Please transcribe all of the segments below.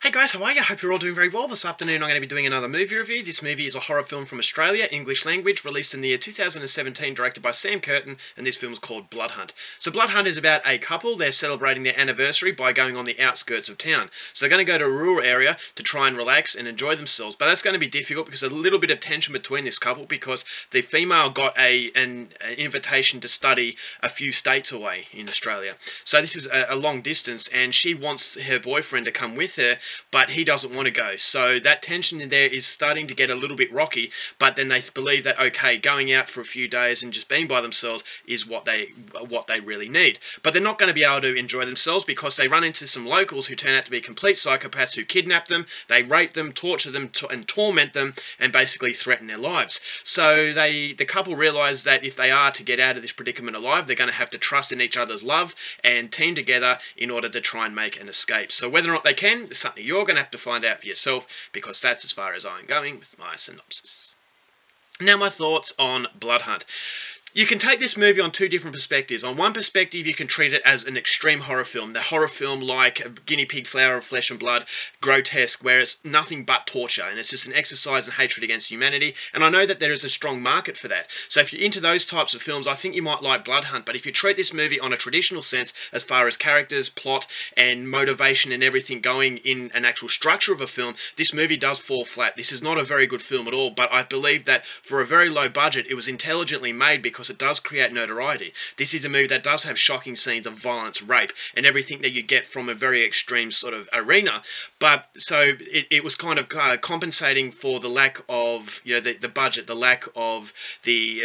Hey guys, how are you? Hope you're all doing very well. This afternoon I'm going to be doing another movie review. This movie is a horror film from Australia, English language, released in the year 2017, directed by Sam Curtin, and this film is called Blood Hunt. So Blood Hunt is about a couple. They're celebrating their anniversary by going on the outskirts of town. So they're going to go to a rural area to try and relax and enjoy themselves. But that's going to be difficult because there's a little bit of tension between this couple because the female got an invitation to study a few states away in Australia. So this is a long distance and she wants her boyfriend to come with her, but he doesn't want to go. So that tension in there is starting to get a little bit rocky, but then they believe that, okay, going out for a few days and just being by themselves is what they really need. But they're not going to be able to enjoy themselves because they run into some locals who turn out to be complete psychopaths who kidnap them, they rape them, torture them, and torment them, and basically threaten their lives. So the couple realise that if they are to get out of this predicament alive, they're going to have to trust in each other's love and team together in order to try and make an escape. So whether or not they can is something you're going to have to find out for yourself, because that's as far as I'm going with my synopsis. Now my thoughts on Blood Hunt. You can take this movie on two different perspectives. On one perspective, you can treat it as an extreme horror film. The horror film like Guinea Pig Flower of Flesh and Blood, grotesque, where it's nothing but torture, and it's just an exercise in hatred against humanity. And I know that there is a strong market for that. So if you're into those types of films, I think you might like Blood Hunt. But if you treat this movie on a traditional sense, as far as characters, plot, and motivation and everything going in an actual structure of a film, this movie does fall flat. This is not a very good film at all, but I believe that for a very low budget, it was intelligently made because it does create notoriety. This is a movie that does have shocking scenes of violence, rape, and everything that you get from a very extreme sort of arena. But so it was kind of compensating for the lack of, the budget, the lack of the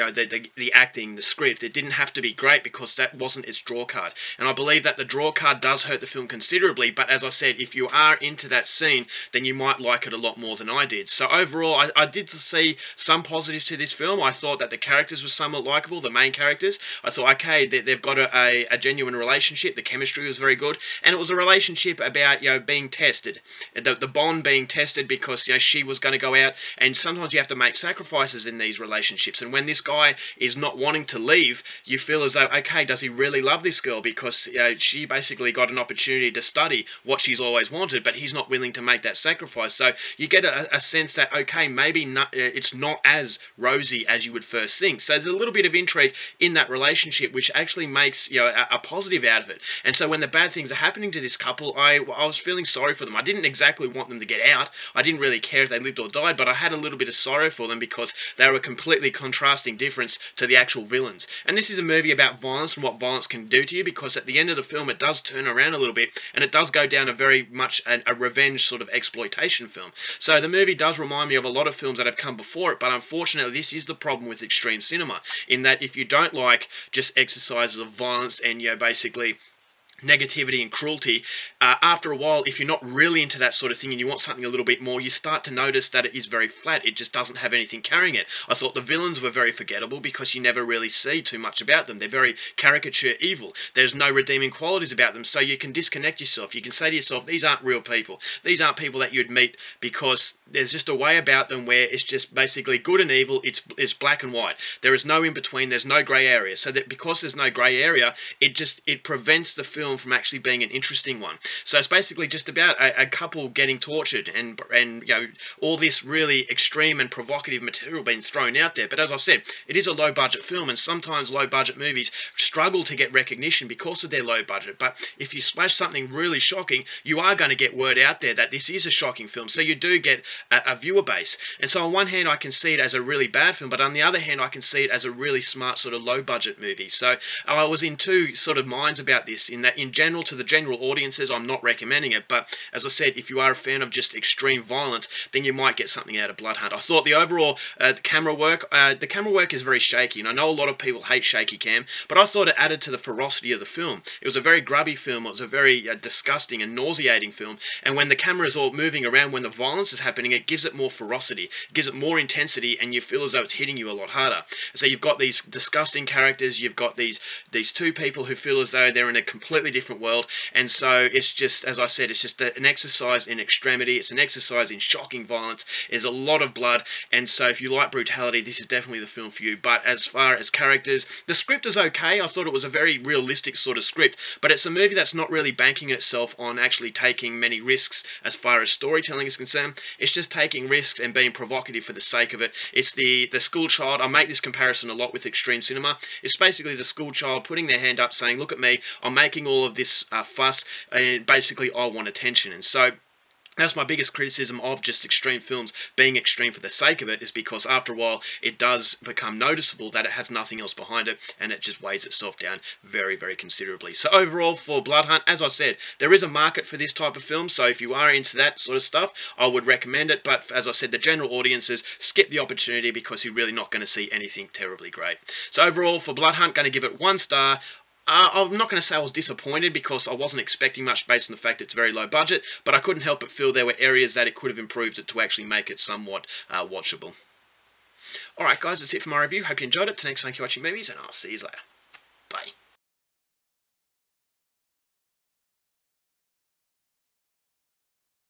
acting, the script. It didn't have to be great because that wasn't its draw card. And I believe that the draw card does hurt the film considerably. But as I said, if you are into that scene, then you might like it a lot more than I did. So overall, I did see some positives to this film. I thought that the characters were somewhat likable. The main characters, I thought, okay, they've got a genuine relationship. The chemistry was very good, and it was a relationship about being tested, the bond being tested because she was going to go out, and sometimes you have to make sacrifices in these relationships. And when this guy is not wanting to leave, you feel as though, okay, does he really love this girl? Because she basically got an opportunity to study what she's always wanted, but he's not willing to make that sacrifice. So you get a sense that, okay, maybe it's not as rosy as you would first think. So there's a little bit of intrigue in that relationship, which actually makes a positive out of it. And so when the bad things are happening to this couple, I was feeling sorry for them. I didn't exactly want them to get out. I didn't really care if they lived or died, but I had a little bit of sorrow for them because they were a completely contrasting difference to the actual villains. And this is a movie about violence and what violence can do to you, because at the end of the film it does turn around a little bit and it does go down a very much a revenge sort of exploitation film. So the movie does remind me of a lot of films that have come before it, but unfortunately this is the problem with extreme cinema, in that if you don't like just exercises of violence and basically negativity and cruelty, after a while, if you're not really into that sort of thing and you want something a little bit more, you start to notice that it is very flat. It just doesn't have anything carrying it. I thought the villains were very forgettable because you never really see too much about them. They're very caricature evil. There's no redeeming qualities about them, so you can disconnect yourself. You can say to yourself, these aren't real people. These aren't people that you'd meet, because there's just a way about them where it's just basically good and evil. It's black and white. There is no in between. There's no grey area. So that because there's no grey area, it prevents the film from actually being an interesting one. So it's basically just about a couple getting tortured and all this really extreme and provocative material being thrown out there. But as I said, it is a low budget film, and sometimes low budget movies struggle to get recognition because of their low budget. But if you splash something really shocking, you are going to get word out there that this is a shocking film. So you do get a viewer base. And so on one hand I can see it as a really bad film, but on the other hand I can see it as a really smart sort of low budget movie. So I was in two sort of minds about this, in that in general, to the general audiences, I'm not recommending it, but as I said, if you are a fan of just extreme violence, then you might get something out of Blood Hunt. I thought the overall the camera work is very shaky, and I know a lot of people hate shaky cam, but I thought it added to the ferocity of the film. It was a very grubby film. It was a very disgusting and nauseating film, and when the camera is all moving around, when the violence is happening, it gives it more ferocity, it gives it more intensity, and you feel as though it's hitting you a lot harder. So you've got these disgusting characters, you've got these two people who feel as though they're in a completely completely different world, and so it's just, as I said, it's just an exercise in extremity. It's an exercise in shocking violence. There's a lot of blood, and so if you like brutality, this is definitely the film for you. But as far as characters, the script is okay. I thought it was a very realistic sort of script, but it's a movie that's not really banking itself on actually taking many risks as far as storytelling is concerned. It's just taking risks and being provocative for the sake of it. It's the school child. I make this comparison a lot with extreme cinema. It's basically the school child putting their hand up saying, look at me, I'm making all of this fuss, and basically I want attention. And so that's my biggest criticism of just extreme films being extreme for the sake of it, is because after a while it does become noticeable that it has nothing else behind it, and it just weighs itself down very, very considerably. So overall, for Blood Hunt, as I said, there is a market for this type of film, so if you are into that sort of stuff, I would recommend it. But as I said, the general audiences, skip the opportunity because you're really not going to see anything terribly great. So overall, for Blood Hunt, going to give it 1 star. I'm not going to say I was disappointed because I wasn't expecting much based on the fact it's very low budget, but I couldn't help but feel there were areas that it could have improved it to actually make it somewhat watchable. Alright guys, that's it for my review. Hope you enjoyed it. Till next time, keep watching movies, and I'll see you later.